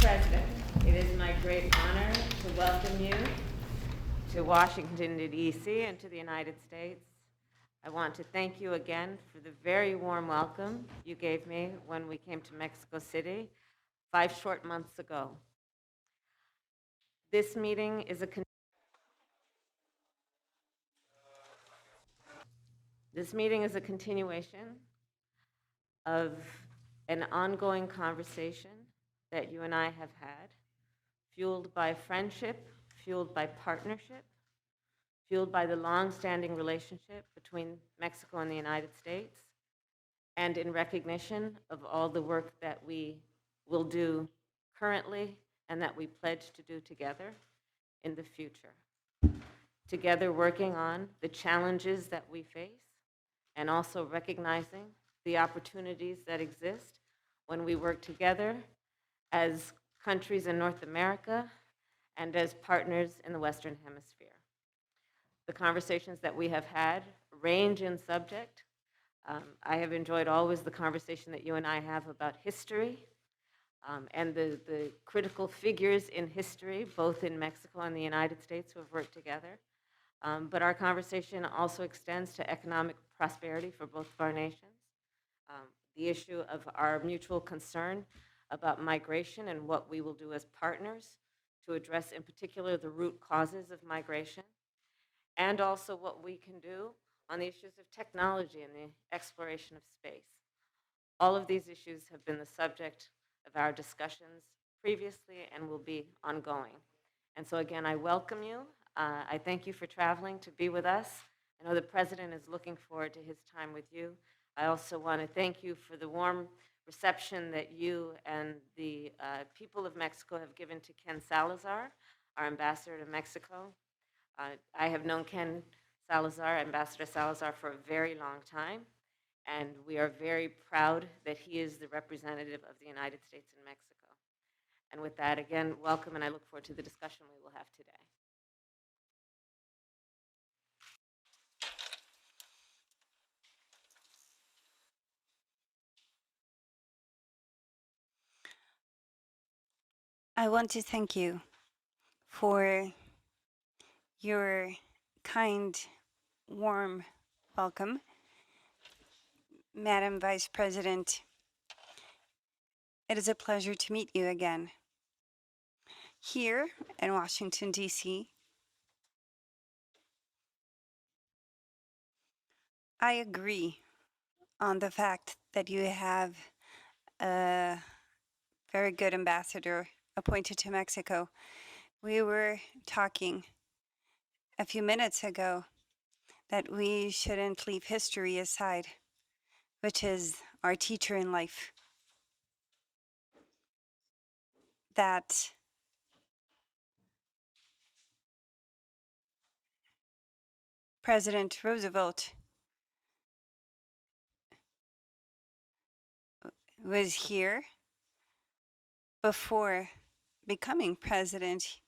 President, it is my great honor to welcome you to Washington, D.C., and to the United States. I want to thank you again for the very warm welcome you gave me when we came to Mexico City 5 short months ago. This meeting is a continuation of an ongoing conversation that you and I have had, fueled by friendship, fueled by partnership, fueled by the long-standing relationship between Mexico and the United States, and in recognition of all the work that we will do currently and that we pledge to do together in the future. Together working on the challenges that we face and also recognizing the opportunities that exist when we work together as countries in North America and as partners in the Western Hemisphere. The conversations that we have had range in subject. I have enjoyed always the conversation that you and I have about history and the critical figures in history, both in Mexico and the United States who have worked together. But our conversation also extends to economic prosperity for both of our nations. The issue of our mutual concern about migration and what we will do as partners to address in particular the root causes of migration, and also what we can do on the issues of technology and the exploration of space. All of these issues have been the subject of our discussions previously and will be ongoing. And so again, I welcome you. I thank you for traveling to be with us. I know the President is looking forward to his time with you. I also want to thank you for the warm reception that you and the people of Mexico have given to Ken Salazar, our ambassador to Mexico. I have known Ken Salazar, Ambassador Salazar, for a very long time, and we are very proud that he is the representative of the United States in Mexico. And with that, again, welcome, and I look forward to the discussion we will have today. I want to thank you for your kind, warm welcome, Madam Vice President. It is a pleasure to meet you again here in Washington, D.C. I agree on the fact that you have a very good ambassador appointed to Mexico. We were talking a few minutes ago that we shouldn't leave history aside, which is our teacher in life. That President Roosevelt was here before becoming president.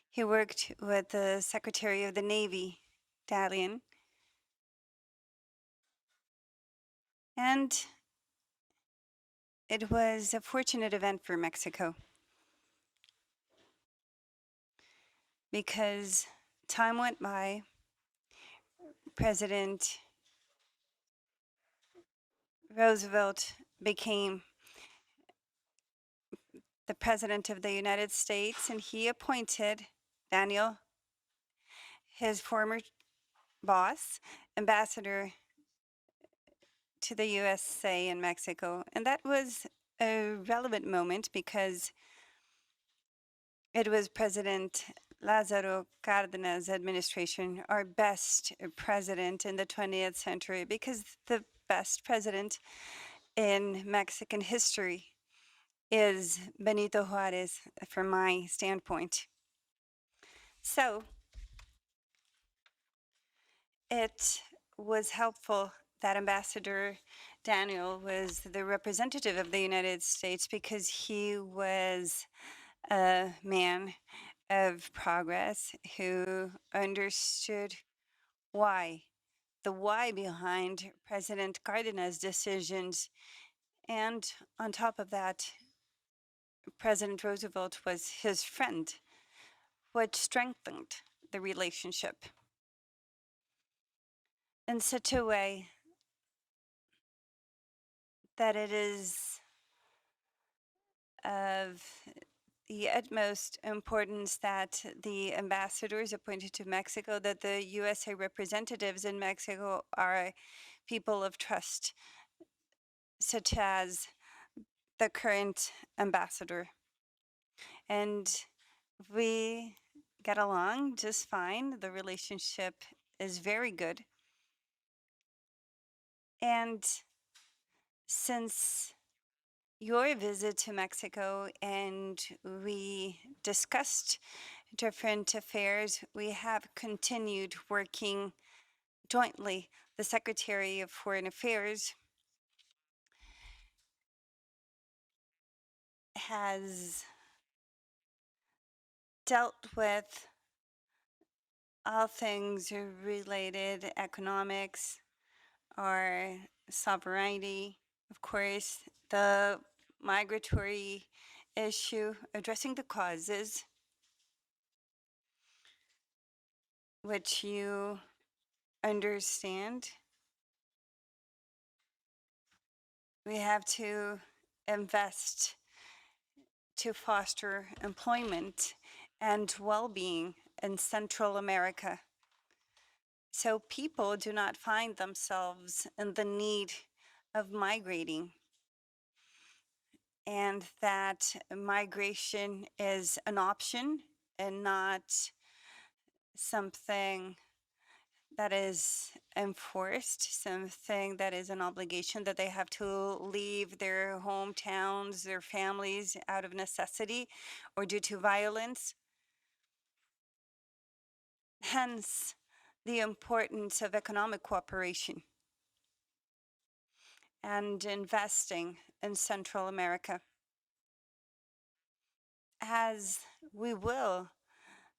He worked with the Secretary of the Navy, Dalian, and it was a fortunate event for Mexico because time went by. President Roosevelt became the President of the United States, and he appointed Daniel, his former boss, ambassador to the USA and Mexico. And that was a relevant moment because it was President Lázaro Cárdenas' administration, our best president in the 20th century, because the best president in Mexican history is Benito Juárez, from my standpoint. So it was helpful that Ambassador Daniel was the representative of the United States because he was a man of progress who understood why, the why behind President Cárdenas' decisions. And on top of that, President Roosevelt was his friend, which strengthened the relationship in such a way that it is of the utmost importance that the ambassadors appointed to Mexico, that the USA representatives in Mexico are people of trust, such as the current ambassador. And we get along just fine. The relationship is very good. And since your visit to Mexico and we discussed different affairs, we have continued working jointly. The Secretary of Foreign Affairs has dealt with all things related economics or sovereignty, of course, the migratory issue, addressing the causes, which you understand. We have to invest to foster employment and well being in Central America. So people do not find themselves in the need of migrating, and that migration is an option and not something that is enforced, something that is an obligation that they have to leave their hometowns, their families out of necessity or due to violence. Hence, the importance of economic cooperation and investing in Central America, as we will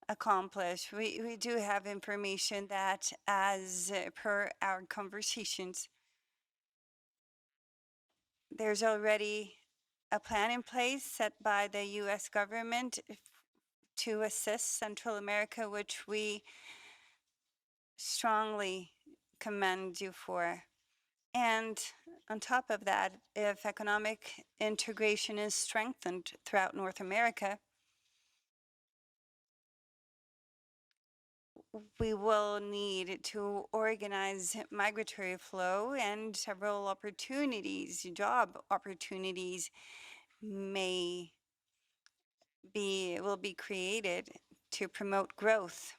accomplish. We do have information that, as per our conversations, there's already a plan in place set by the US government to assist Central America, which we strongly commend you for. And on top of that, if economic integration is strengthened throughout North America, we will need to organize migratory flow, and several opportunities, job opportunities may will be created to promote growth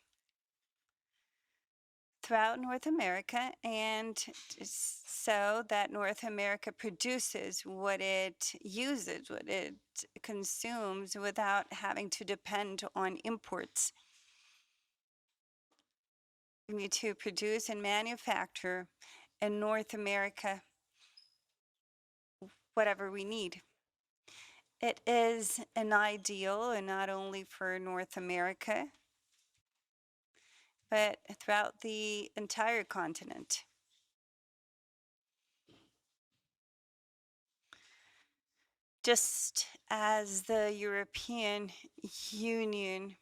throughout North America, and so that North America produces what it uses, what it consumes without having to depend on imports. We need to produce and manufacture in North America whatever we need. It is an ideal, and not only for North America, but throughout the entire continent. Just as the European Union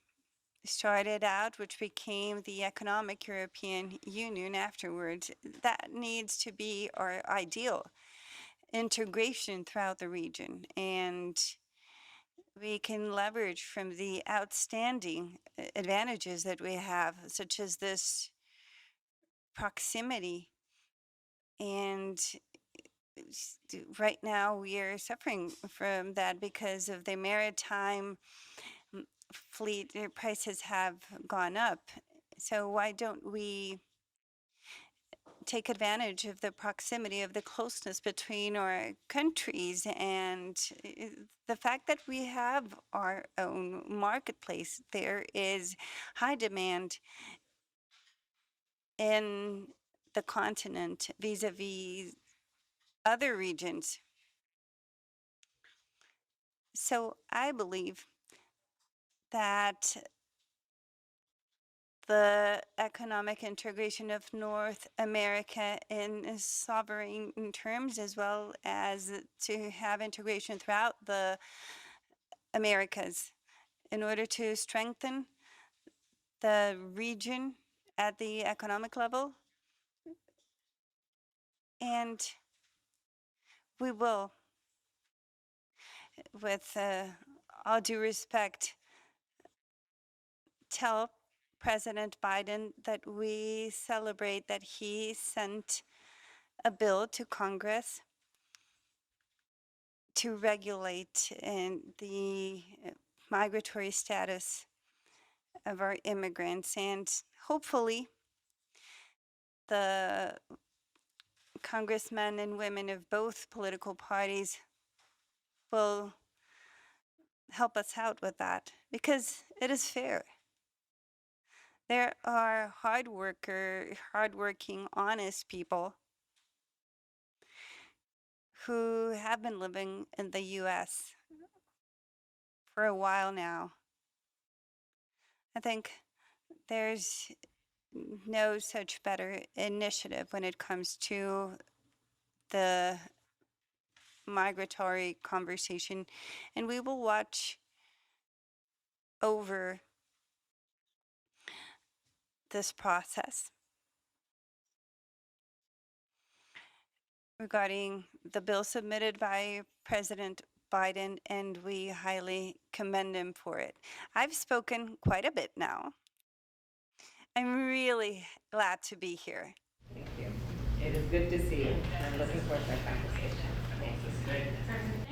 started out, which became the Economic European Union afterwards, that needs to be our ideal integration throughout the region. And we can leverage from the outstanding advantages that we have, such as this proximity. And right now we are suffering from that because of the maritime fleet. Their prices have gone up. So why don't we take advantage of the proximity, of the closeness between our countries, and the fact that we have our own marketplace? There is high demand in the continent vis-a-vis other regions. So I believe that the economic integration of North America in sovereign terms, as well as to have integration throughout the Americas in order to strengthen the region at the economic level. And we will, with all due respect, tell President Biden that we celebrate that he sent a bill to Congress to regulate the migratory status of our immigrants. And hopefully, the congressmen and women of both political parties will help us out with that because it is fair. There are hardworking, honest people who have been living in the US for a while now. I think there's no such better initiative when it comes to the migratory conversation, and we will watch over this process regarding the bill submitted by President Biden, and we highly commend him for it. I've spoken quite a bit now. I'm really glad to be here. Thank you. It is good to see you. I'm looking forward to our conversation. Thank you.